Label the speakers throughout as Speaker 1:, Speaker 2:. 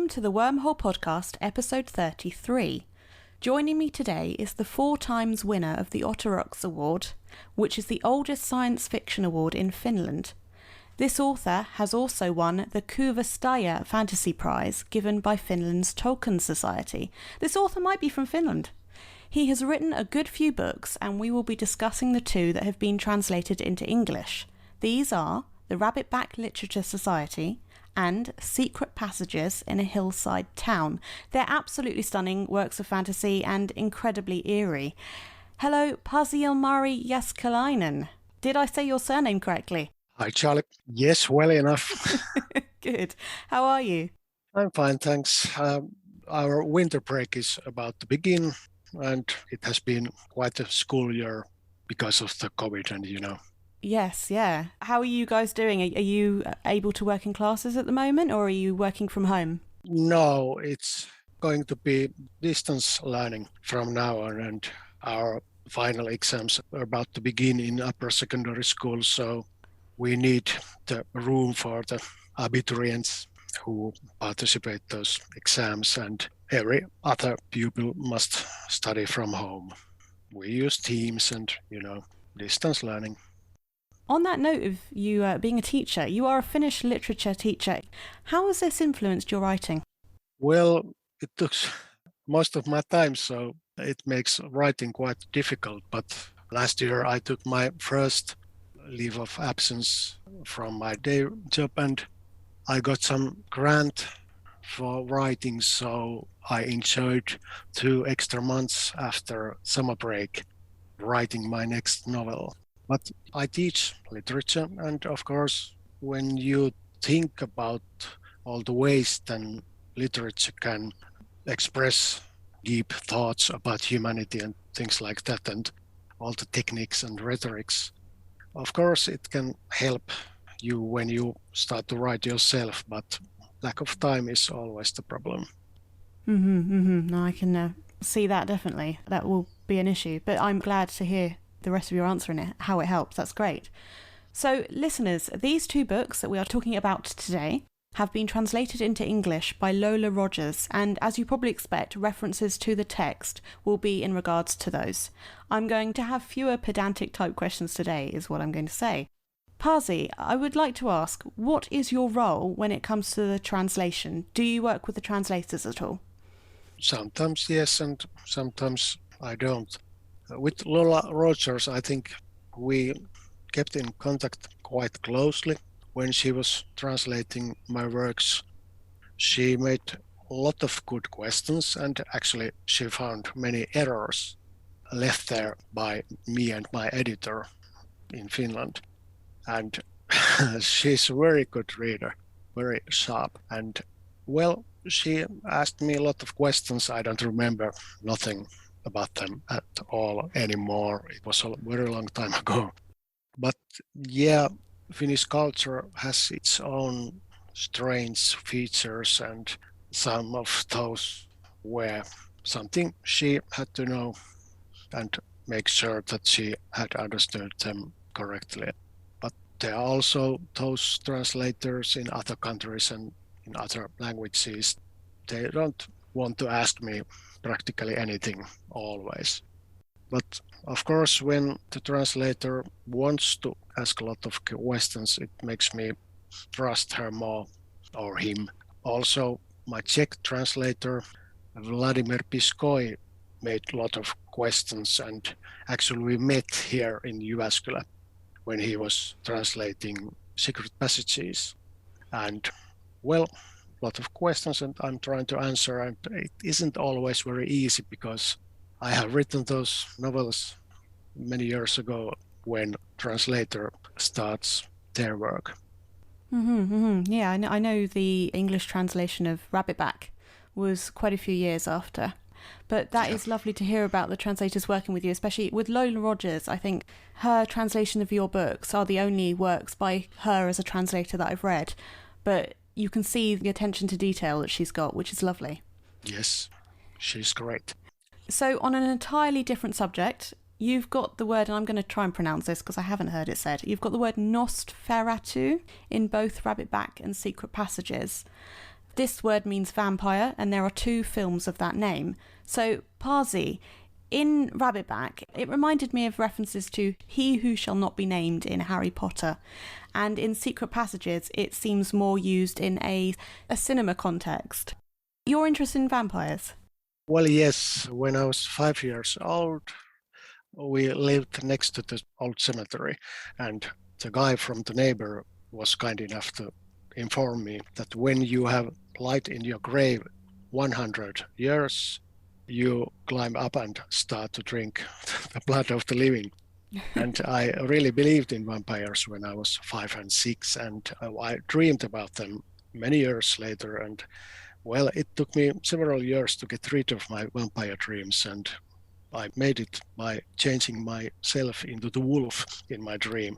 Speaker 1: Welcome to the Wormhole Podcast, episode 33. Joining me today is the 4 times winner of the Otterox Award, which is the oldest science fiction award in Finland. This author has also won the Kuvastaja Fantasy Prize given by Finland's Tolkien Society. This author might be from Finland. He has written a good few books, and we will be discussing the 2 that have been translated into English. These are the Rabbitback Literature Society and Secret Passages in a Hillside Town. They're absolutely stunning works of fantasy and incredibly eerie. Hello, Pasi Ilmari Jääskeläinen. Did I say your surname correctly?
Speaker 2: Hi, Charlie. Yes, well enough.
Speaker 1: Good. How are you?
Speaker 2: I'm fine, thanks. Our winter break is about to begin, and it has been quite a school year because of the COVID and.
Speaker 1: Yes, yeah. How are you guys doing? Are you able to work in classes at the moment, or are you working from home?
Speaker 2: No, it's going to be distance learning from now on, and our final exams are about to begin in upper secondary school, so we need the room for the abiturients who participate those exams, and every other pupil must study from home. We use Teams and, distance learning.
Speaker 1: On that note of you being a teacher, you are a Finnish literature teacher. How has this influenced your writing?
Speaker 2: Well, it took most of my time, so it makes writing quite difficult. But last year I took my first leave of absence from my day job, and I got some grant for writing, so I enjoyed 2 extra months after summer break writing my next novel. But I teach literature, and of course, when you think about all the ways then literature can express deep thoughts about humanity and things like that, and all the techniques and rhetorics, of course, it can help you when you start to write yourself, but lack of time is always the problem.
Speaker 1: No, I can see that definitely. That will be an issue, but I'm glad to hear the rest of your answer in it, how it helps. That's great. So listeners, these 2 books that we are talking about today have been translated into English by Lola Rogers, and as you probably expect, references to the text will be in regards to those. I'm going to have fewer pedantic type questions today, is what I'm going to say. Pasi, I would like to ask, what is your role when it comes to the translation? Do you work with the translators at all?
Speaker 2: Sometimes yes, and sometimes I don't. With Lola Rogers, I think we kept in contact quite closely when she was translating my works. She made a lot of good questions, and actually she found many errors left there by me and my editor in Finland. And she's a very good reader, very sharp. And well, she asked me a lot of questions. I don't remember nothing about them at all anymore. It was a very long time ago. But yeah, Finnish culture has its own strange features, and some of those were something she had to know and make sure that she had understood them correctly. But there are also those translators in other countries and in other languages. They don't want to ask me practically anything always. But of course, when the translator wants to ask a lot of questions, it makes me trust her more, or him. Also, my Czech translator, Vladimir Piskoi, made a lot of questions, and actually we met here in Jyväskylä when he was translating Secret Passages. And well, a lot of questions, and I'm trying to answer, and it isn't always very easy because I have written those novels many years ago when translator starts their work.
Speaker 1: Yeah, I know the English translation of Rabbitback was quite a few years after. But that is lovely to hear about the translators working with you, especially with Lola Rogers. I think her translation of your books are the only works by her as a translator that I've read. But you can see the attention to detail that she's got, which is lovely.
Speaker 2: Yes, she's great.
Speaker 1: So on an entirely different subject, you've got the word, and I'm going to try and pronounce this because I haven't heard it said, you've got the word Nosterafu in both Rabbitback and Secret Passages. This word means vampire, and there are 2 films of that name. So, Pasi, in Rabbitback, it reminded me of references to He Who Shall Not Be Named in Harry Potter. And in Secret Passages, it seems more used in a cinema context. You're interested in vampires?
Speaker 2: Well, yes, when I was 5 years old, we lived next to the old cemetery, and the guy from the neighbor was kind enough to inform me that when you have light in your grave 100 years, you climb up and start to drink the blood of the living. And I really believed in vampires when I was 5 and 6, and I dreamed about them many years later. And well, it took me several years to get rid of my vampire dreams, and I made it by changing myself into the wolf in my dream.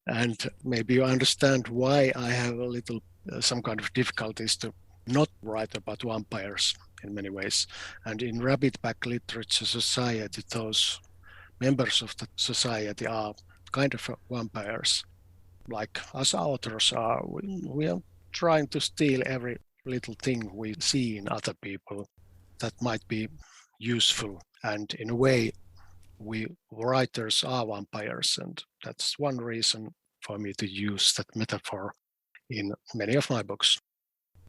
Speaker 2: And maybe you understand why I have a little, some kind of difficulties to not write about vampires in many ways. And in Rabbitback Literature Society, those members of the society are kind of vampires. Like us authors are, we are trying to steal every little thing we see in other people that might be useful. And in a way, we writers are vampires, and that's one reason for me to use that metaphor in many of my books.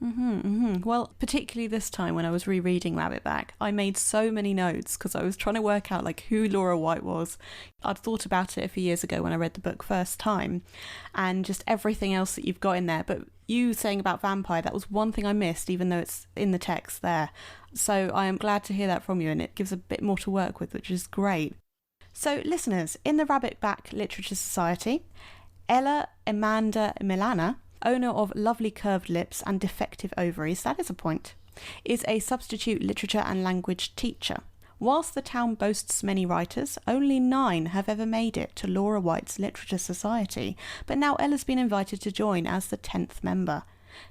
Speaker 1: Well, particularly this time when I was rereading Rabbitback, I made so many notes because I was trying to work out like who Laura White was. I'd thought about it a few years ago when I read the book first time, and just everything else that you've got in there. But you saying about vampire, that was one thing I missed, even though it's in the text there. So I am glad to hear that from you, and it gives a bit more to work with, which is great. So listeners, in the Rabbitback Literature Society, Ella Amanda Milana, owner of lovely curved lips and defective ovaries, that is a point, is a substitute literature and language teacher. Whilst the town boasts many writers, only 9 have ever made it to Laura White's Literature Society, but now Ella's been invited to join as the 10th member.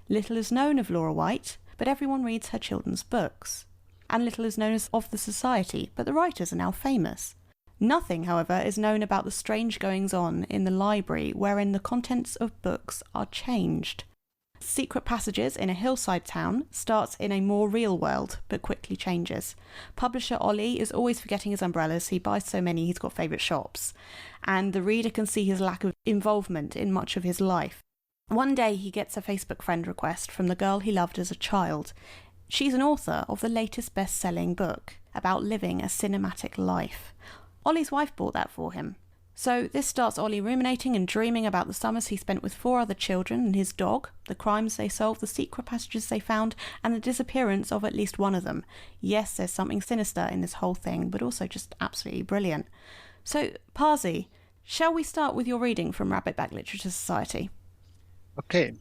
Speaker 1: Little is known of Laura White, but everyone reads her children's books. And little is known of the society, but the writers are now famous. Nothing, however, is known about the strange goings-on in the library wherein the contents of books are changed. Secret Passages in a Hillside Town starts in a more real world, but quickly changes. Publisher Ollie is always forgetting his umbrellas. He buys so many he's got favourite shops. And the reader can see his lack of involvement in much of his life. One day he gets a Facebook friend request from the girl he loved as a child. She's an author of the latest best-selling book about living a cinematic life. Ollie's wife bought that for him. So this starts Ollie ruminating and dreaming about the summers he spent with 4 other children and his dog, the crimes they solved, the secret passages they found, and the disappearance of at least one of them. Yes, there's something sinister in this whole thing, but also just absolutely brilliant. So, Pasi, shall we start with your reading from Rabbitback Literature Society?
Speaker 2: Okay.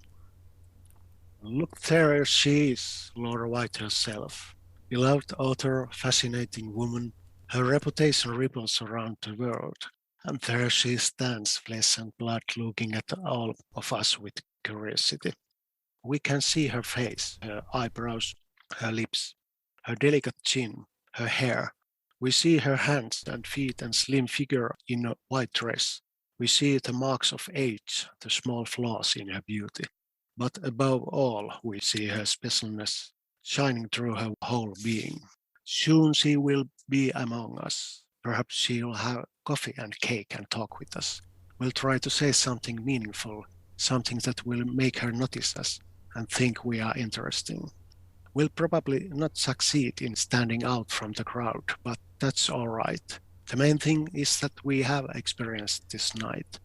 Speaker 2: Look, there she is, Laura White herself. Beloved author, fascinating woman. Her reputation ripples around the world, and there she stands, flesh and blood, looking at all of us with curiosity. We can see her face, her eyebrows, her lips, her delicate chin, her hair. We see her hands and feet and slim figure in a white dress. We see the marks of age, the small flaws in her beauty. But above all, we see her specialness shining through her whole being. Soon she will be among us. Perhaps she'll have coffee and cake and talk with us. We'll try to say something meaningful, something that will make her notice us and think we are interesting. We'll probably not succeed in standing out from the crowd, but that's all right. The main thing is that we have experienced this night.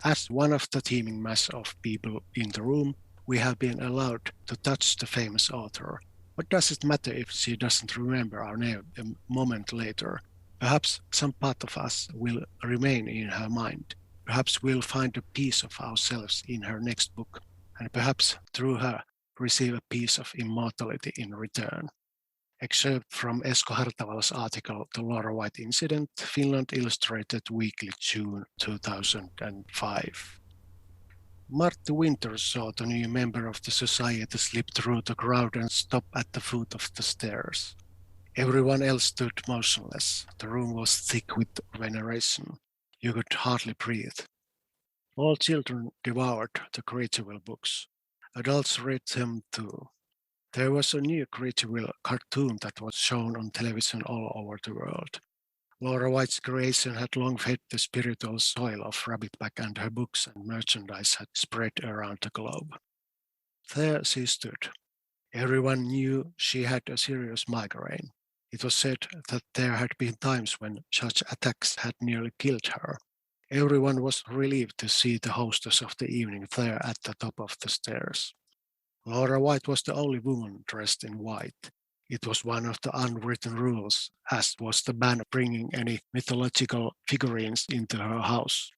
Speaker 2: As one of the teeming mass of people in the room, we have been allowed to touch the famous author. What does it matter if she doesn't remember our name a moment later? Perhaps some part of us will remain in her mind. Perhaps we'll find a piece of ourselves in her next book, and perhaps through her receive a piece of immortality in return. Excerpt from Esko Hartavala's article The Laura White Incident, Finland Illustrated Weekly, June 2005. Martti Winters saw the new member of the society slip through the crowd and stop at the foot of the stairs. Everyone else stood motionless. The room was thick with veneration. You could hardly breathe. All children devoured the creatureville books. Adults read them too. There was a new Creatureville cartoon that was shown on television all over the world. Laura White's creation had long fed the spiritual soil of Rabbitback, and her books and merchandise had spread around the globe. There she stood. Everyone knew she had a serious migraine. It was said that there had been times when such attacks had nearly killed her. Everyone was relieved to see the hostess of the evening there at the top of the stairs. Laura White was the only woman dressed in white. It was one of the unwritten rules, as was the ban bringing any mythological figurines into her house.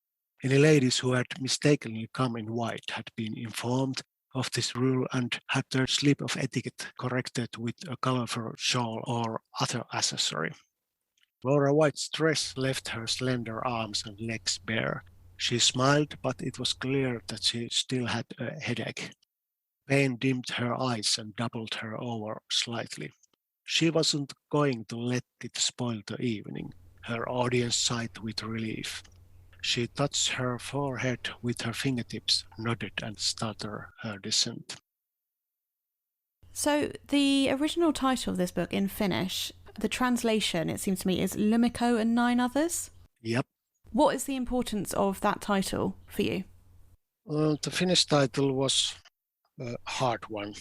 Speaker 2: Any ladies who had mistakenly come in white had been informed of this rule and had their slip of etiquette corrected with a colorful shawl or other accessory. Laura White's dress left her slender arms and legs bare. She smiled, but it was clear that she still had a headache. Pain dimmed her eyes and doubled her over slightly. She wasn't going to let it spoil the evening. Her audience sighed with relief. She touched her forehead with her fingertips, nodded, and started her descent.
Speaker 1: So the original title of this book in Finnish, the translation, it seems to me, is Lummiko and Nine Others?
Speaker 2: Yep.
Speaker 1: What is the importance of that title for you?
Speaker 2: The Finnish title was a hard one.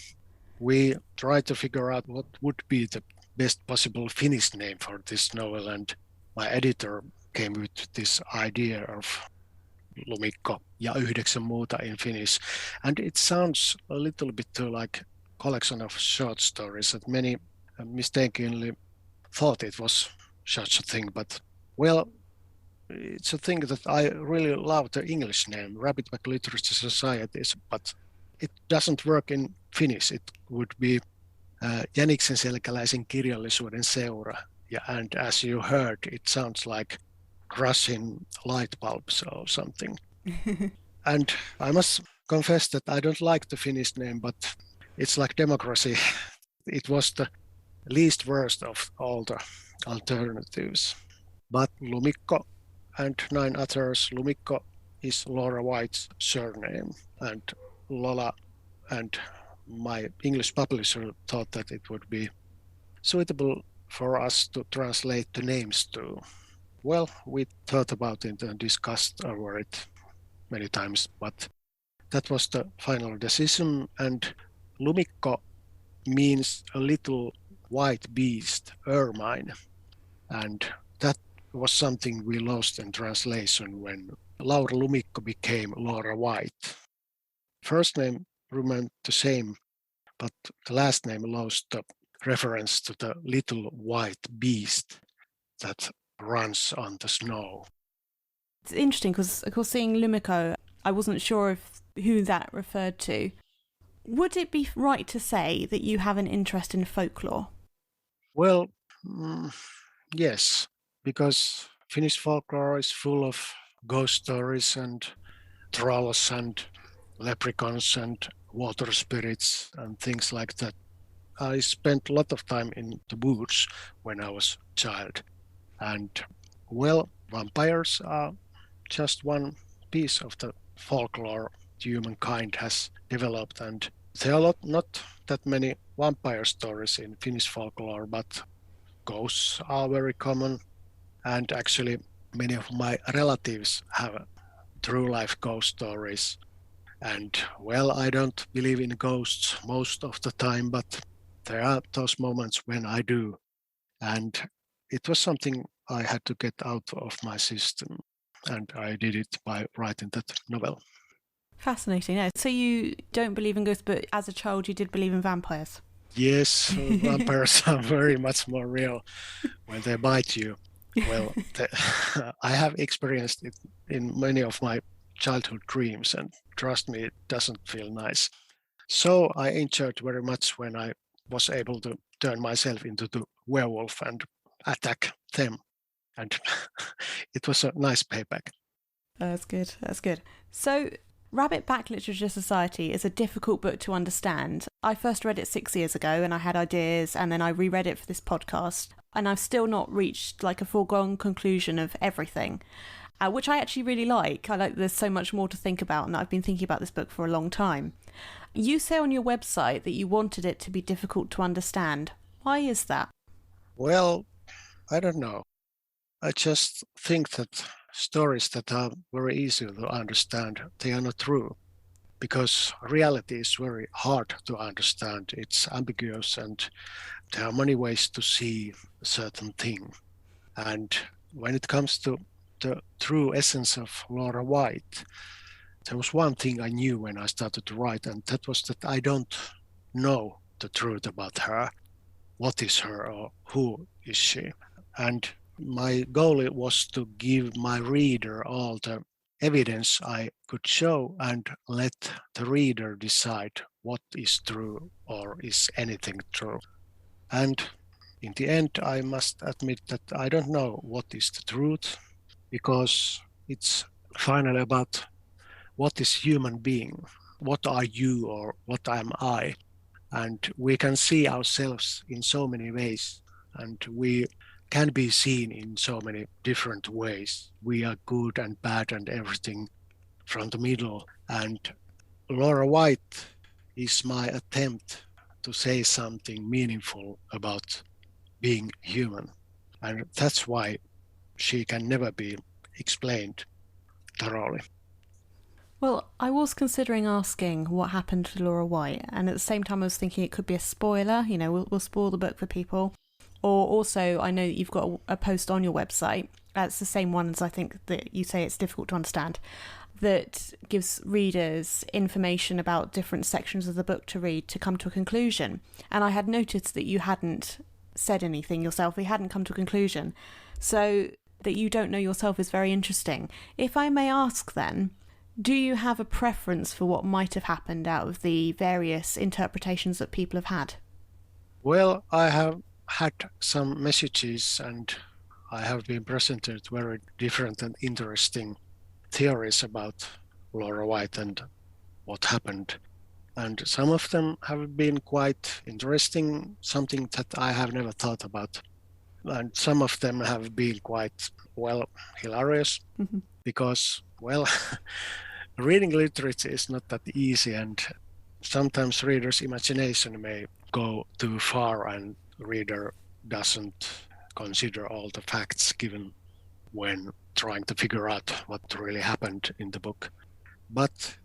Speaker 2: We tried to figure out what would be the best possible Finnish name for this novel, and my editor came with this idea of Lummiko ja 9 muuta in Finnish. And it sounds a little bit like a collection of short stories that many mistakenly thought it was such a thing. But, well, it's a thing that I really love the English name, Rabbitback Literacy Societies, but it doesn't work in Finnish. It would be Jäniksen selkäläisen kirjallisuuden seura. And as you heard, it sounds like crushing light bulbs or something. And I must confess that I don't like the Finnish name, but it's like democracy. It was the least worst of all the alternatives. But Lummiko and Nine Others, Lummiko is Laura White's surname, and Lola and my English publisher thought that it would be suitable for us to translate the names to. Well, we thought about it and discussed over it many times, but that was the final decision. And Lummiko means a little white beast, ermine, and that was something we lost in translation when Laura Lummiko became Laura White. First name remained the same, but the last name lost the reference to the little white beast that runs on the snow.
Speaker 1: It's interesting because, of course, seeing Lummiko, I wasn't sure who that referred to. Would it be right to say that you have an interest in folklore?
Speaker 2: Well, yes, because Finnish folklore is full of ghost stories and trolls and leprechauns and water spirits and things like that. I spent a lot of time in the woods when I was a child. And, well, vampires are just one piece of the folklore humankind has developed. And there are not that many vampire stories in Finnish folklore, but ghosts are very common. And actually, many of my relatives have true life ghost stories. And, well, I don't believe in ghosts most of the time, but there are those moments when I do. And it was something I had to get out of my system. And I did it by writing that novel.
Speaker 1: Fascinating. Yeah. So you don't believe in ghosts, but as a child you did believe in vampires?
Speaker 2: Yes, vampires are very much more real when they bite you. Well, I have experienced it in many of my childhood dreams, and trust me, it doesn't feel nice. So I enjoyed very much when I was able to turn myself into the werewolf and attack them. And it was a nice payback.
Speaker 1: That's good. That's good. So Rabbitback Literature Society is a difficult book to understand. I first read it 6 years ago and I had ideas, and then I reread it for this podcast, and I've still not reached like a foregone conclusion of everything. which I actually really like. I like there's so much more to think about, and I've been thinking about this book for a long time. You say on your website that you wanted it to be difficult to understand. Why is that?
Speaker 2: Well, I don't know. I just think that stories that are very easy to understand, they are not true. Because reality is very hard to understand. It's ambiguous and there are many ways to see a certain thing. And when it comes to the true essence of Laura White, there was one thing I knew when I started to write, and that was that I don't know the truth about her. What is her or who is she? And my goal was to give my reader all the evidence I could show and let the reader decide what is true or is anything true. And in the end, I must admit that I don't know what is the truth, because it's finally about what is human being, what are you or what am I? And we can see ourselves in so many ways, and we can be seen in so many different ways. We are good and bad and everything from the middle. And Laura White is my attempt to say something meaningful about being human. And that's why she can never be explained thoroughly.
Speaker 1: Well, I was considering asking what happened to Laura White, and at the same time I was thinking it could be a spoiler, we'll spoil the book for people. Or also, I know that you've got a post on your website, that's the same one as I think that you say it's difficult to understand, that gives readers information about different sections of the book to read to come to a conclusion. And I had noticed that you hadn't said anything yourself, you hadn't come to a conclusion. So that you don't know yourself is very interesting. If I may ask then, do you have a preference for what might have happened out of the various interpretations that people have had?
Speaker 2: Well, I have had some messages and I have been presented very different and interesting theories about Laura White and what happened. And some of them have been quite interesting, something that I have never thought about. And some of them have been quite, hilarious because, reading literature is not that easy, and sometimes readers' imagination may go too far and reader doesn't consider all the facts given when trying to figure out what really happened in the book. But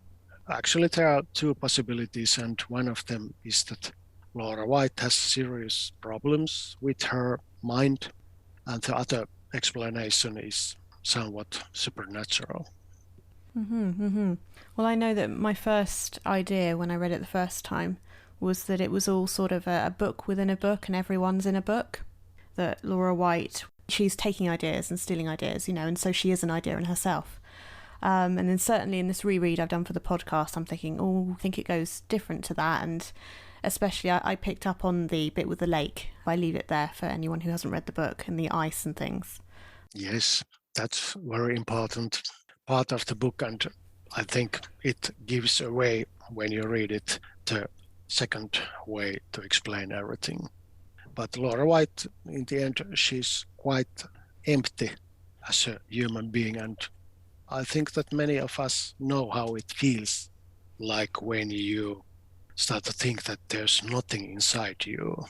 Speaker 2: actually there are two possibilities, and one of them is that Laura White has serious problems with her mind, and the other explanation is somewhat supernatural.
Speaker 1: Well, I know that my first idea when I read it the first time was that it was all sort of a book within a book and everyone's in a book. That Laura White, she's taking ideas and stealing ideas, and so she is an idea in herself. And then certainly in this reread I've done for the podcast, I'm thinking, I think it goes different to that. And especially I picked up on the bit with the lake. I leave it there for anyone who hasn't read the book, and the ice and things.
Speaker 2: Yes, that's very important part of the book, and I think it gives away, when you read it, the second way to explain everything. But Laura White, in the end, she's quite empty as a human being, and I think that many of us know how it feels like when you start to think that there's nothing inside you.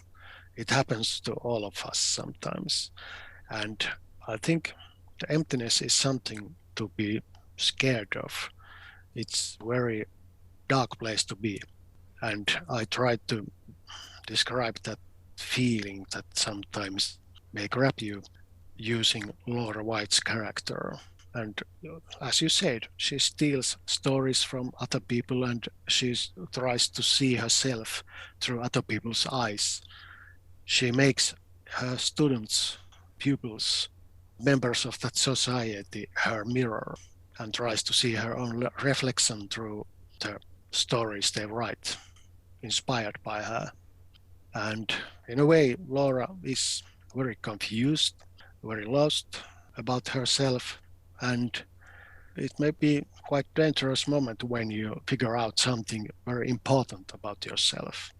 Speaker 2: It happens to all of us sometimes, and I think the emptiness is something to be scared of. It's a very dark place to be. And I tried to describe that feeling that sometimes may grab you using Laura White's character. And as you said, she steals stories from other people and she tries to see herself through other people's eyes. She makes her students, pupils, members of that society her mirror, and tries to see her own reflection through the stories they write, inspired by her. And in a way, Laura is very confused, very lost about herself, and it may be quite a dangerous moment when you figure out something very important about yourself,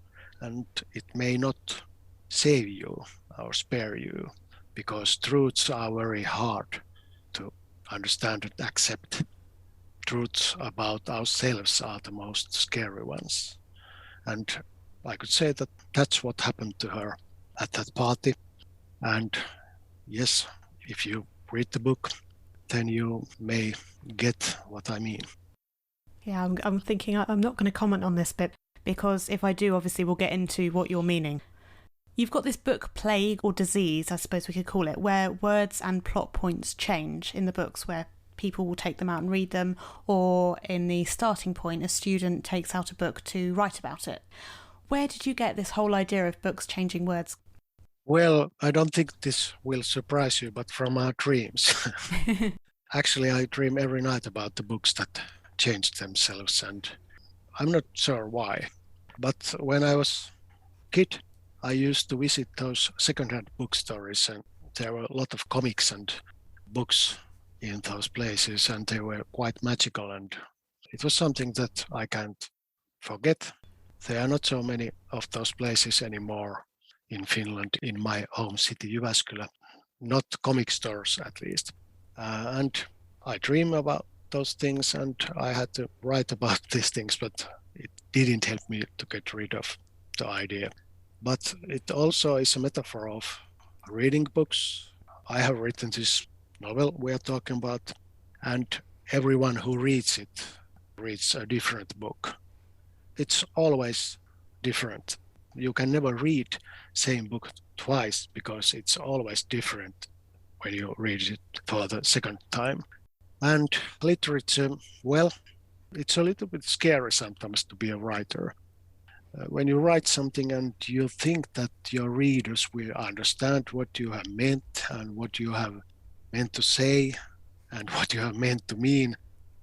Speaker 2: and it may not save you or spare you, because truths are very hard to understand and accept truths about ourselves are the most scary ones. And I could say that that's what happened to her at that party. And yes, if you read the book, then you may get what I mean.
Speaker 1: Yeah, I'm thinking I'm not going to comment on this bit because if I do, obviously we'll get into what you're meaning. You've got this book, Plague or Disease, I suppose we could call it, where words and plot points change in the books, where people will take them out and read them, or in the starting point, a student takes out a book to write about it. Where did you get this whole idea of books changing words?
Speaker 2: Well, I don't think this will surprise you, but from our dreams. Actually, I dream every night about the books that changed themselves, and I'm not sure why. But when I was a kid, I used to visit those secondhand bookstores, and there were a lot of comics and books in those places, and they were quite magical, and it was something that I can't forget. There are not so many of those places anymore in Finland, in my home city, Jyväskylä, not comic stores at least. And I dream about those things, and I had to write about these things, but it didn't help me to get rid of the idea. But it also is a metaphor of reading books. I have written this novel we are talking about, and everyone who reads it reads a different book. It's always different. You can never read same book twice because it's always different when you read it for the second time. And literature, well, it's a little bit scary sometimes to be a writer. When you write something and you think that your readers will understand what you have meant and what you have meant to say and what you have meant to mean,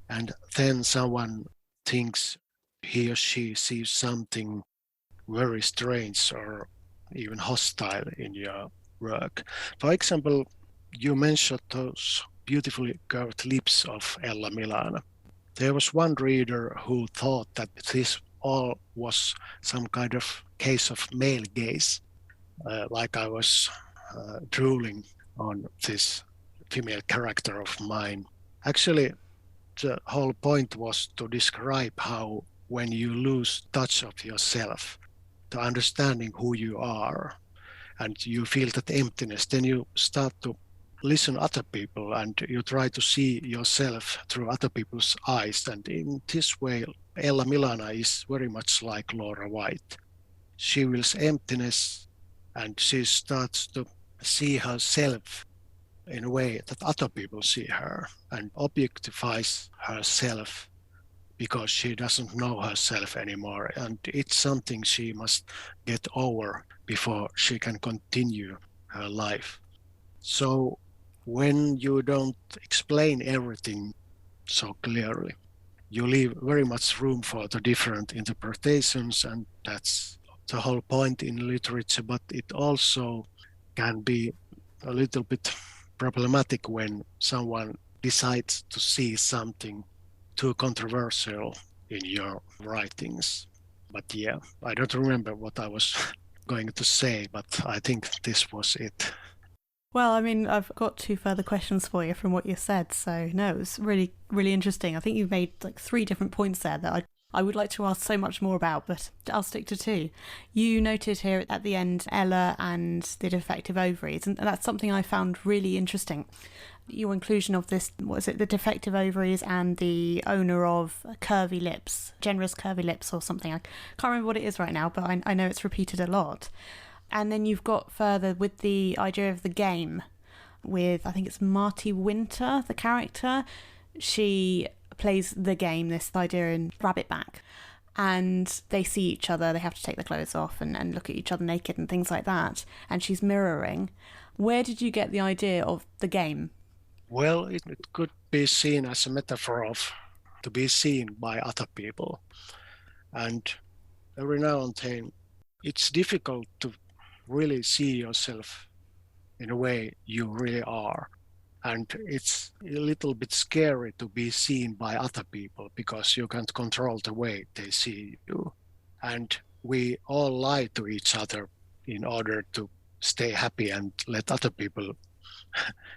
Speaker 2: and then someone thinks he or she sees something very strange or even hostile in your work. For example, you mentioned those beautifully curved lips of Ella Milana. There was one reader who thought that this all was some kind of case of male gaze, like I was drooling on this female character of mine. Actually, the whole point was to describe how when you lose touch of yourself, the understanding who you are, and you feel that emptiness, then you start to listen to other people and you try to see yourself through other people's eyes. And in this way, Ella Milana is very much like Laura White. She feels emptiness and she starts to see herself in a way that other people see her and objectifies herself because she doesn't know herself anymore. And it's something she must get over before she can continue her life. So when you don't explain everything so clearly, you leave very much room for the different interpretations, and that's the whole point in literature. But it also can be a little bit problematic when someone decides to see something too controversial in your writings. But yeah, I don't remember what I was going to say, but I think this was it.
Speaker 1: Well, I mean, I've got two further questions for you from what you said. So, no, it was really, really interesting. I think you've made like 3 different points there that I would like to ask so much more about, but I'll stick to 2. You noted here at the end Ella and the defective ovaries, and that's something I found really interesting. Your inclusion of this, what is it, the defective ovaries and the owner of curvy lips, generous curvy lips or something. I can't remember what it is right now, but I know it's repeated a lot. And then you've got further with the idea of the game with, I think it's Marty Winter, the character. She plays the game, this idea in Rabbit Back. And they see each other, they have to take their clothes off and look at each other naked and things like that. And she's mirroring. Where did you get the idea of the game?
Speaker 2: Well, it could be seen as a metaphor of to be seen by other people. And every now and then, it's difficult to really see yourself in a way you really are. And it's a little bit scary to be seen by other people because you can't control the way they see you. And we all lie to each other in order to stay happy and let other people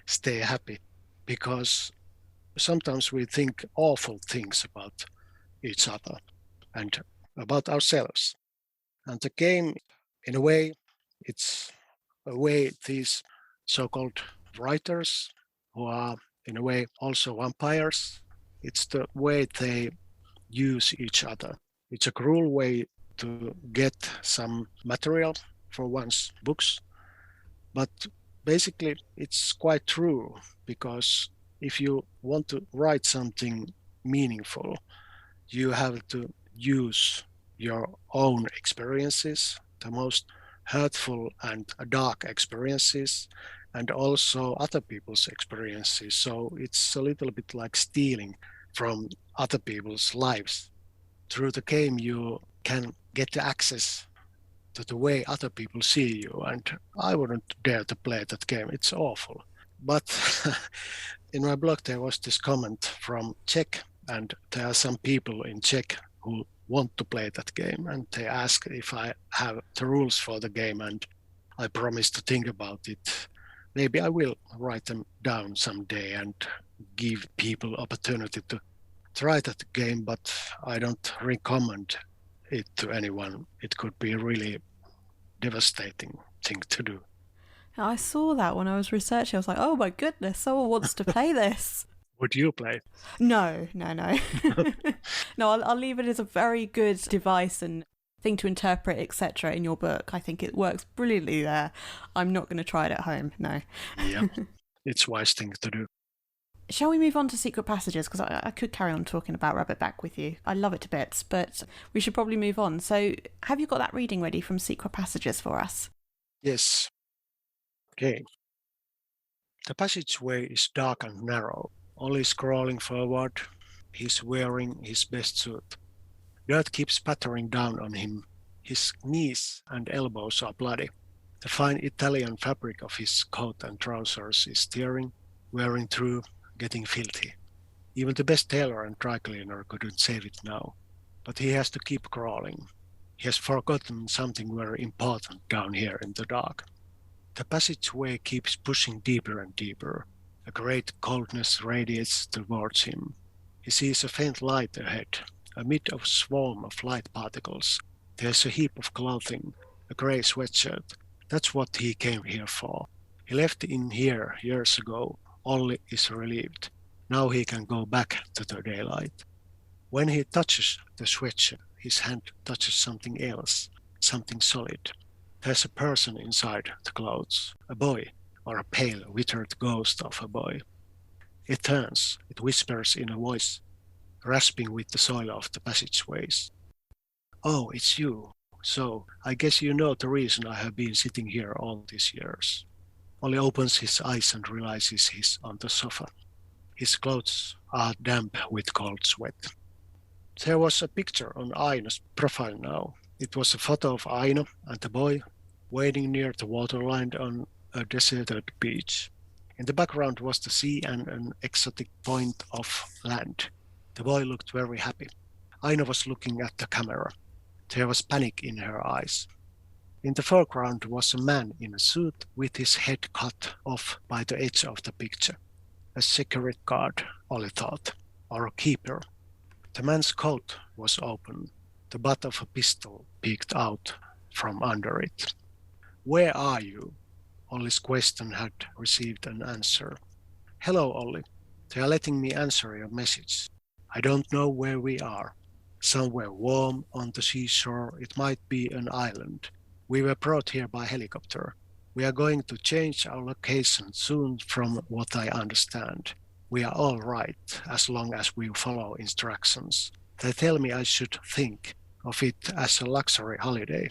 Speaker 2: stay happy. Because sometimes we think awful things about each other and about ourselves. And the game, in a way, it's a way these so-called writers, who are in a way also vampires, it's the way they use each other. It's a cruel way to get some material for one's books, but basically it's quite true, because if you want to write something meaningful, you have to use your own experiences, the most hurtful and dark experiences, and also other people's experiences. So it's a little bit like stealing from other people's lives. Through the game, you can get access to the way other people see you, and I wouldn't dare to play that game. It's awful. But in my blog, there was this comment from Czech, and there are some people in Czech who want to play that game, and they ask if I have the rules for the game, and I promise to think about it. Maybe I will write them down someday and give people opportunity to try that game, but I don't recommend it to anyone. It could be really devastating thing to do.
Speaker 1: I saw that when I was researching. I was like, oh my goodness, someone wants to play this.
Speaker 2: Would you play?
Speaker 1: No. No, I'll leave it as a very good device and thing to interpret, etc. in your book. I think it works brilliantly there. I'm not going to try it at home, no.
Speaker 2: Yeah, it's a wise thing to do.
Speaker 1: Shall we move on to Secret Passages? Because I could carry on talking about Rabbitback with you. I love it to bits, but we should probably move on. So have you got that reading ready from Secret Passages for us?
Speaker 2: Yes. Okay. The passageway is dark and narrow. Ollie is crawling forward. He's wearing his best suit. Dirt keeps pattering down on him. His knees and elbows are bloody. The fine Italian fabric of his coat and trousers is tearing, wearing through, getting filthy. Even the best tailor and dry cleaner couldn't save it now. But he has to keep crawling. He has forgotten something very important down here in the dark. The passageway keeps pushing deeper and deeper. A great coldness radiates towards him. He sees a faint light ahead. Amid a swarm of light particles, there's a heap of clothing, a grey sweatshirt. That's what he came here for. He left in here years ago. Ollie is relieved. Now he can go back to the daylight. When he touches the sweatshirt, his hand touches something else, something solid. There's a person inside the clothes, a boy, or a pale, withered ghost of a boy. It turns, it whispers in a voice, rasping with the soil of the passageways. Oh, it's you. So, I guess you know the reason I have been sitting here all these years. Ollie opens his eyes and realizes he's on the sofa. His clothes are damp with cold sweat. There was a picture on Aino's profile now. It was a photo of Aino and the boy wading near the waterline on a deserted beach. In the background was the sea and an exotic point of land. The boy looked very happy. Aino was looking at the camera. There was panic in her eyes. In the foreground was a man in a suit with his head cut off by the edge of the picture. A security guard, Ollie thought, or a keeper. The man's coat was open. The butt of a pistol peeked out from under it. Where are you? Ollie's question had received an answer. Hello, Ollie. They are letting me answer your message. I don't know where we are. Somewhere warm on the seashore. It might be an island. We were brought here by helicopter. We are going to change our location soon from what I understand. We are all right as long as we follow instructions. They tell me I should think of it as a luxury holiday,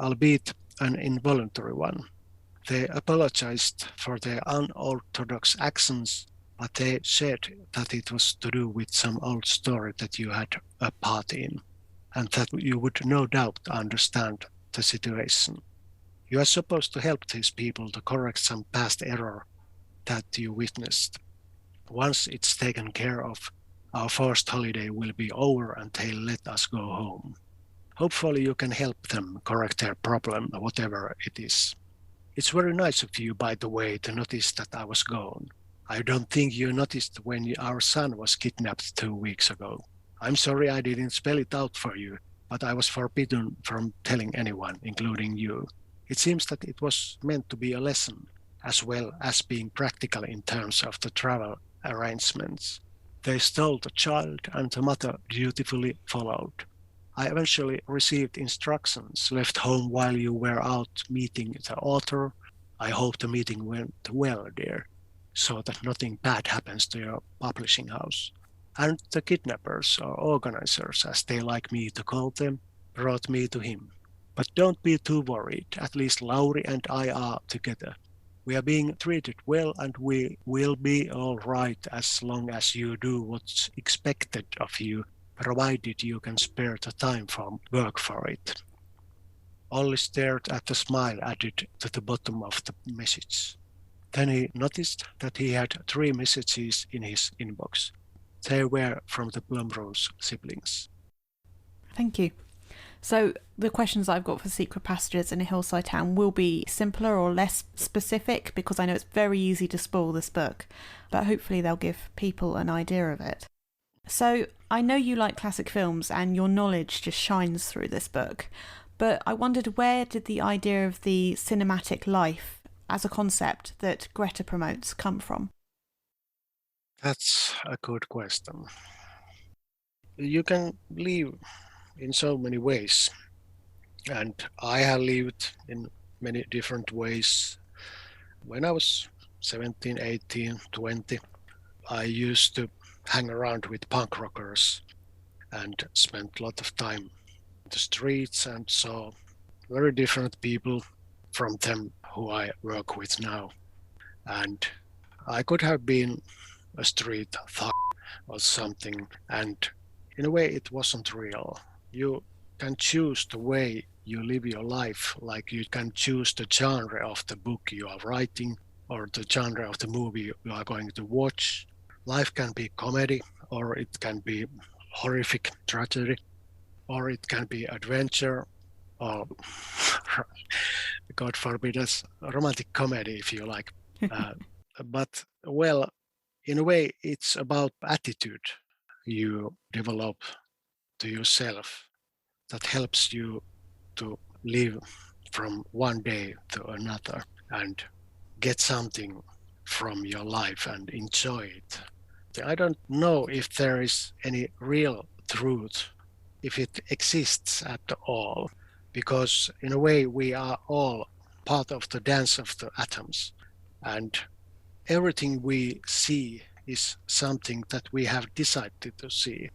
Speaker 2: albeit an involuntary one. They apologized for their unorthodox actions, but they said that it was to do with some old story that you had a part in, and that you would no doubt understand the situation. You are supposed to help these people to correct some past error that you witnessed. Once it's taken care of, our forced holiday will be over and they'll let us go home. Hopefully you can help them correct their problem, whatever it is. It's very nice of you, by the way, to notice that I was gone. I don't think you noticed when our son was kidnapped 2 weeks ago. I'm sorry I didn't spell it out for you, but I was forbidden from telling anyone, including you. It seems that it was meant to be a lesson, as well as being practical in terms of the travel arrangements. They stole the child, and the mother dutifully followed. I eventually received instructions, left home while you were out meeting the author. I hope the meeting went well, dear, so that nothing bad happens to your publishing house. And the kidnappers, or organizers, as they like me to call them, brought me to him. But don't be too worried, at least Lauri and I are together. We are being treated well, and we will be all right as long as you do what's expected of you, provided you can spare the time from work for it. Ollie stared at the smile added to the bottom of the message. Then he noticed that he had 3 messages in his inbox. They were from the Blumrose siblings.
Speaker 1: Thank you. So the questions I've got for Secret Passages in a Hillside Town will be simpler or less specific, because I know it's very easy to spoil this book, but hopefully they'll give people an idea of it. So I know you like classic films and your knowledge just shines through this book, but I wondered, where did the idea of the cinematic life as a concept that Greta promotes come from?
Speaker 2: That's a good question. You can live in so many ways, and I have lived in many different ways. When I was 17, 18, 20, I used to hang around with punk rockers and spent a lot of time in the streets and saw very different people from them who I work with now. And I could have been a street thug or something, and in a way it wasn't real. You can choose the way you live your life, like you can choose the genre of the book you are writing or the genre of the movie you are going to watch. Life can be comedy, or it can be horrific tragedy, or it can be adventure, or God forbid us, romantic comedy if you like. But well, in a way, it's about attitude you develop to yourself that helps you to live from one day to another and get something from your life and enjoy it. I don't know if there is any real truth, if it exists at all, because in a way we are all part of the dance of the atoms, and everything we see is something that we have decided to see,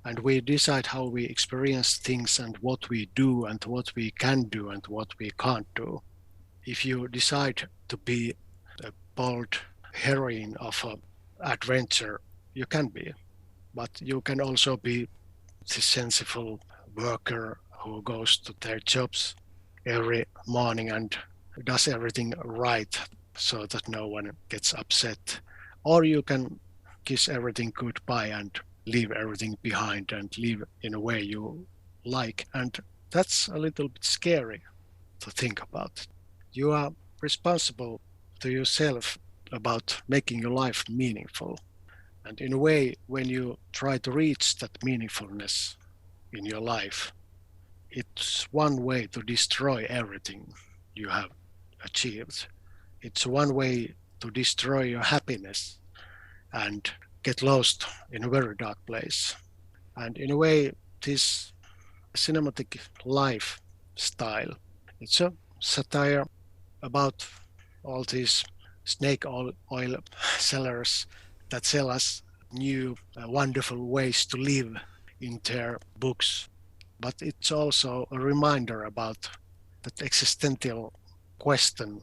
Speaker 2: and we decide how we experience things and what we do and what we can do and what we can't do. If you decide to be a bold heroine of an adventure, you can be, but you can also be the sensible worker who goes to their jobs every morning and does everything right so that no one gets upset. Or you can kiss everything goodbye and leave everything behind and live in a way you like. And that's a little bit scary to think about. You are responsible to yourself about making your life meaningful. And in a way, when you try to reach that meaningfulness in your life, it's one way to destroy everything you have achieved. It's one way to destroy your happiness and get lost in a very dark place. And in a way, this cinematic lifestyle, it's a satire about all these snake oil sellers that sell us new wonderful ways to live in their books. But it's also a reminder about that existential question,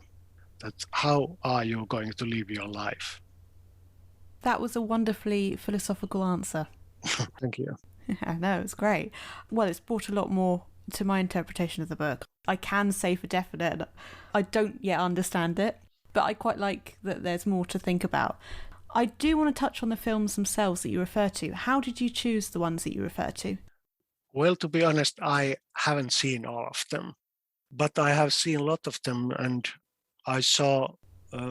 Speaker 2: that how are you going to live your life?
Speaker 1: That was a wonderfully philosophical answer.
Speaker 2: Thank you.
Speaker 1: I know, it's great. Well, it's brought a lot more to my interpretation of the book. I can say for definite, I don't yet understand it, but I quite like that there's more to think about. I do want to touch on the films themselves that you refer to. How did you choose the ones that you refer to?
Speaker 2: Well, to be honest, I haven't seen all of them, but I have seen a lot of them, and I saw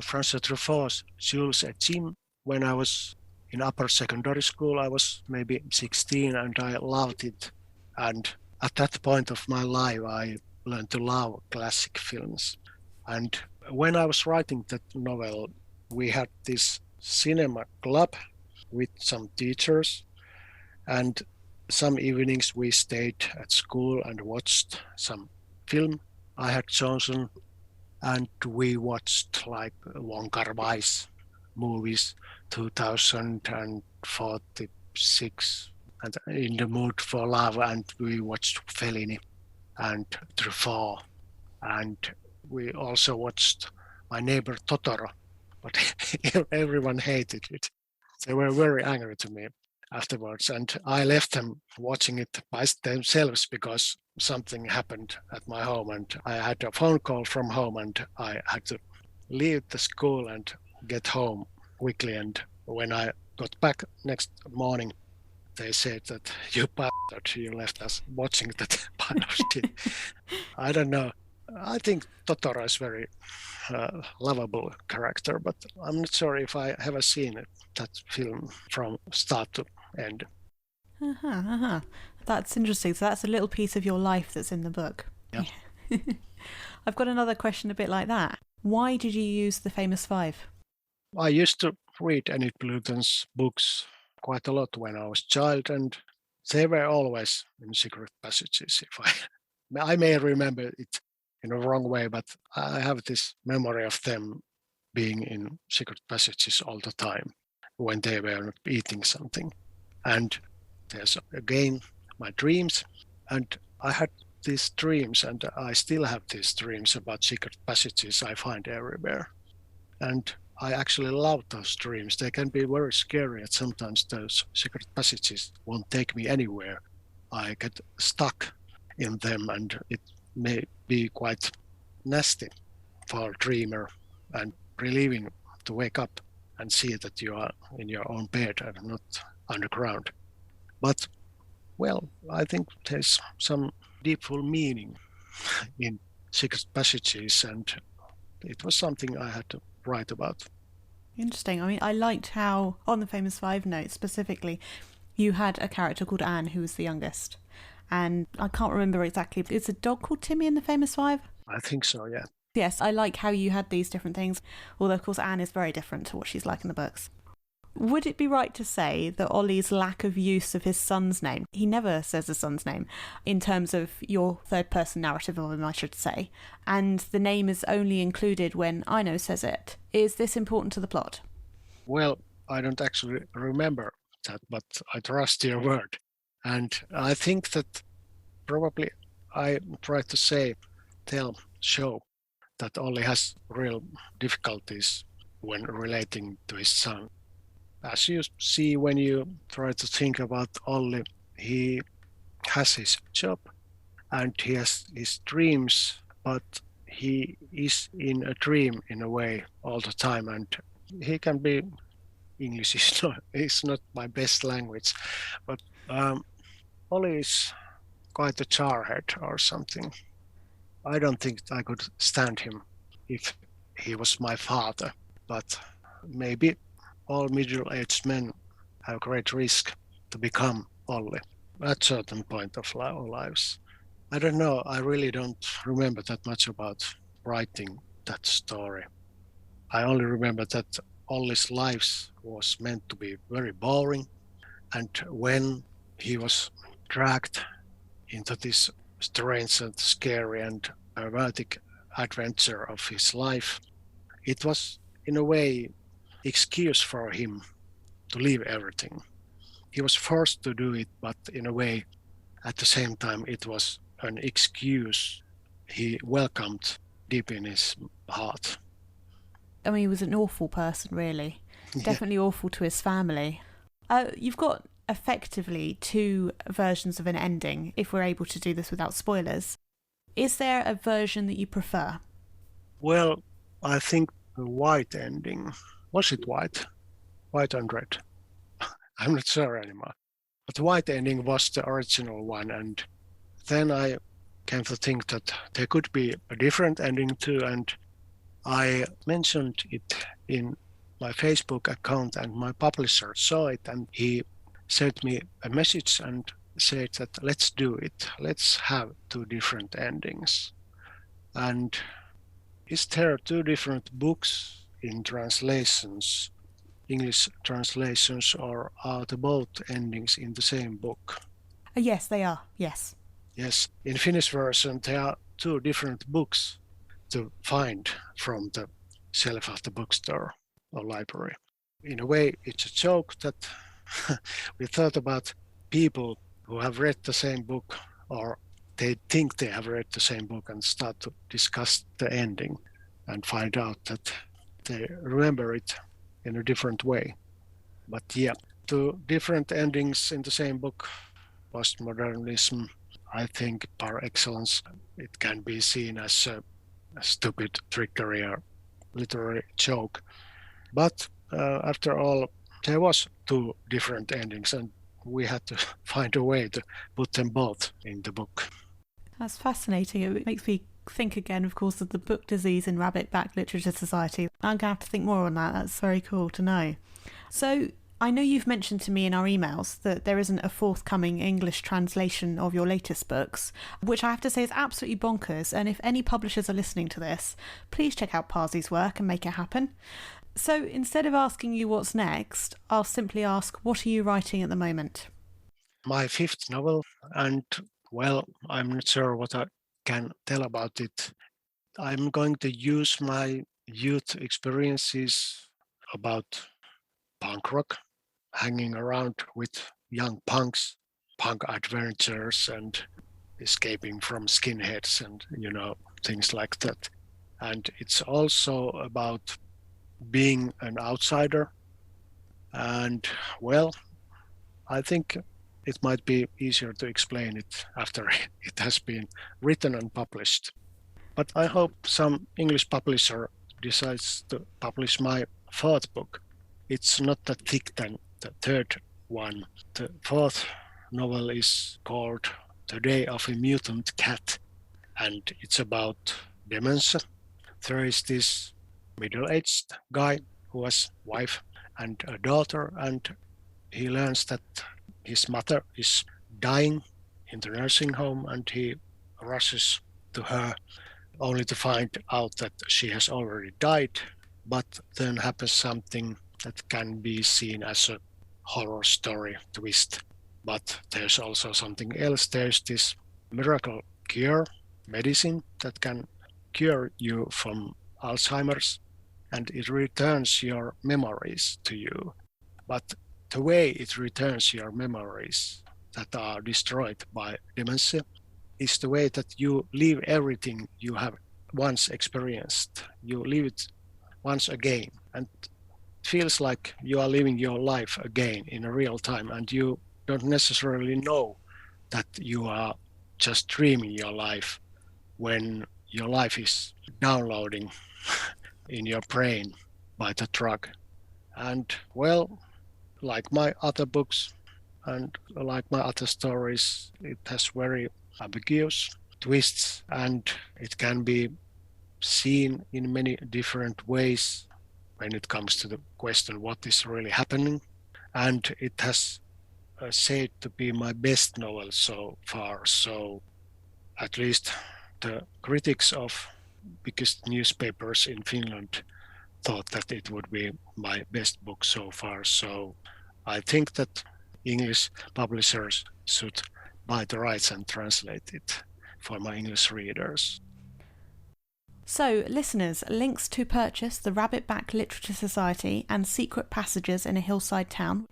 Speaker 2: Francois Truffaut's Jules et Jim, when I was in upper secondary school. I was maybe 16 and I loved it. And at that point of my life, I learned to love classic films. And when I was writing that novel, we had this cinema club with some teachers, and some evenings we stayed at school and watched some film I had chosen, and we watched like Wong Kar-wai's movies, 2046, and In the Mood for Love, and we watched Fellini and Truffaut, and we also watched My Neighbor Totoro, but everyone hated it. They were very angry to me afterwards, and I left them watching it by themselves because something happened at my home, and I had a phone call from home, and I had to leave the school and get home quickly. And when I got back next morning, they said that you bastard, you left us watching that pile of shit. I don't know. I think Totoro is very lovable character, but I'm not sure if I ever seen that film from start to end.
Speaker 1: That's interesting. So that's a little piece of your life that's in the book.
Speaker 2: Yeah.
Speaker 1: I've got another question a bit like that. Why did you use the famous five?
Speaker 2: I used to read Enid Blyton's books quite a lot when I was a child, and they were always in secret passages. If I may remember it in a wrong way, but I have this memory of them being in secret passages all the time when they were eating something. And there's again my dreams, and I had these dreams, and I still have these dreams about secret passages I find everywhere. And I actually love those dreams. They can be very scary, and sometimes those secret passages won't take me anywhere. I get stuck in them, and it may be quite nasty for a dreamer and relieving to wake up and see that you are in your own bed and not underground. But, well, I think there's some deepful meaning in secret passages, and it was something I had to write about.
Speaker 1: Interesting. I mean, I liked how, on the famous five note specifically, you had a character called Anne who was the youngest. And I can't remember exactly. Is a dog called Timmy in the famous five?
Speaker 2: I think so, yeah.
Speaker 1: Yes, I like how you had these different things, although of course Anne is very different to what she's like in the books. Would it be right to say that Ollie's lack of use of his son's name, he never says his son's name, in terms of your third-person narrative of him, I should say, and the name is only included when Aino says it, is this important to the plot?
Speaker 2: Well, I don't actually remember that, but I trust your word. And I think that probably I try to show that Ollie has real difficulties when relating to his son. As you see when you try to think about Ollie, he has his job and he has his dreams, but he is in a dream in a way all the time, and he can be, English is not my best language, but Ollie is quite a jarhead or something. I don't think I could stand him if he was my father, but maybe all middle-aged men have great risk to become Ollie at a certain point of our lives. I don't know, I really don't remember that much about writing that story. I only remember that Ollie's life was meant to be very boring, and when he was dragged into this strange and scary and dramatic adventure of his life, it was in a way excuse for him to leave everything. He was forced to do it, but in a way, at the same time, it was an excuse he welcomed deep in his heart.
Speaker 1: I mean, he was an awful person, really. Definitely awful to his family. You've got effectively two versions of an ending, if we're able to do this without spoilers. Is there a version that you prefer?
Speaker 2: Well, I think the white ending, was it white? White and red? I'm not sure anymore. But the white ending was the original one, and then I came to think that there could be a different ending too, and I mentioned it in my Facebook account, and my publisher saw it, and he sent me a message and said that let's do it. Let's have two different endings. And is there two different books in translations, English translations, or are the both endings in the same book?
Speaker 1: Yes, they are. Yes.
Speaker 2: Yes, in Finnish version there are two different books to find from the shelf of the bookstore or library. In a way, it's a joke that we thought about people who have read the same book, or they think they have read the same book, and start to discuss the ending and find out that they remember it in a different way. But yeah, two different endings in the same book, postmodernism, I think par excellence, it can be seen as a stupid trickery or literary joke. But after all, there was two different endings, and we had to find a way to put them both in the book.
Speaker 1: That's fascinating. It makes me think again, of course, of the book disease in Rabbit-Backed Literature Society. I'm going to have to think more on that. That's very cool to know. So I know you've mentioned to me in our emails that there isn't a forthcoming English translation of your latest books, which I have to say is absolutely bonkers. And if any publishers are listening to this, please check out Pasi's work and make it happen. So instead of asking you what's next, I'll simply ask, what are you writing at the moment?
Speaker 2: My fifth novel, and well, I'm not sure what I can tell about it. I'm going to use my youth experiences about punk rock, hanging around with young punks, punk adventures, and escaping from skinheads and, things like that. And it's also about being an outsider. And, well, I think it might be easier to explain it after it has been written and published. But I hope some English publisher decides to publish my fourth book. It's not that thick than the third one. The fourth novel is called The Day of a Mutant Cat, and it's about dementia. There is this middle-aged guy who has a wife and a daughter, and he learns that his mother is dying in the nursing home, and he rushes to her only to find out that she has already died. But then happens something that can be seen as a horror story twist. But there's also something else. There's this miracle cure, medicine that can cure you from Alzheimer's, and it returns your memories to you. But the way it returns your memories that are destroyed by dementia is the way that you leave everything you have once experienced. You leave it once again, and it feels like you are living your life again in a real time, and you don't necessarily know that you are just dreaming your life when your life is downloading in your brain by the drug. And well, like my other books and like my other stories, it has very ambiguous twists, and it can be seen in many different ways when it comes to the question what is really happening. And it has said to be my best novel so far, so at least the critics of biggest newspapers in Finland thought that it would be my best book so far. So I think that English publishers should buy the rights and translate it for my English readers.
Speaker 1: So, listeners, links to purchase the Rabbit-Backed Literature Society and Secret Passages in a Hillside Town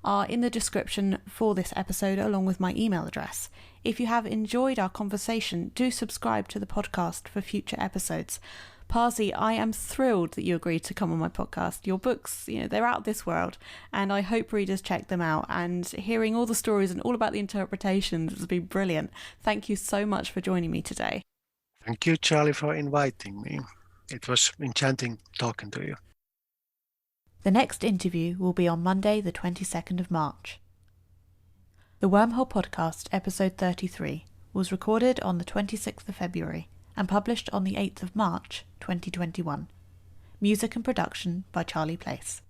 Speaker 1: are in the description for this episode, along with my email address. If you have enjoyed our conversation, do subscribe to the podcast for future episodes. Pasi, I am thrilled that you agreed to come on my podcast. Your books, they're out of this world, and I hope readers check them out. And hearing all the stories and all about the interpretations has been brilliant. Thank you so much for joining me today.
Speaker 2: Thank you, Charlie, for inviting me. It was enchanting talking to you.
Speaker 1: The next interview will be on Monday, the 22nd of March. The Wormhole Podcast, episode 33, was recorded on the 26th of February and published on the 8th of March, 2021. Music and production by Charlie Place.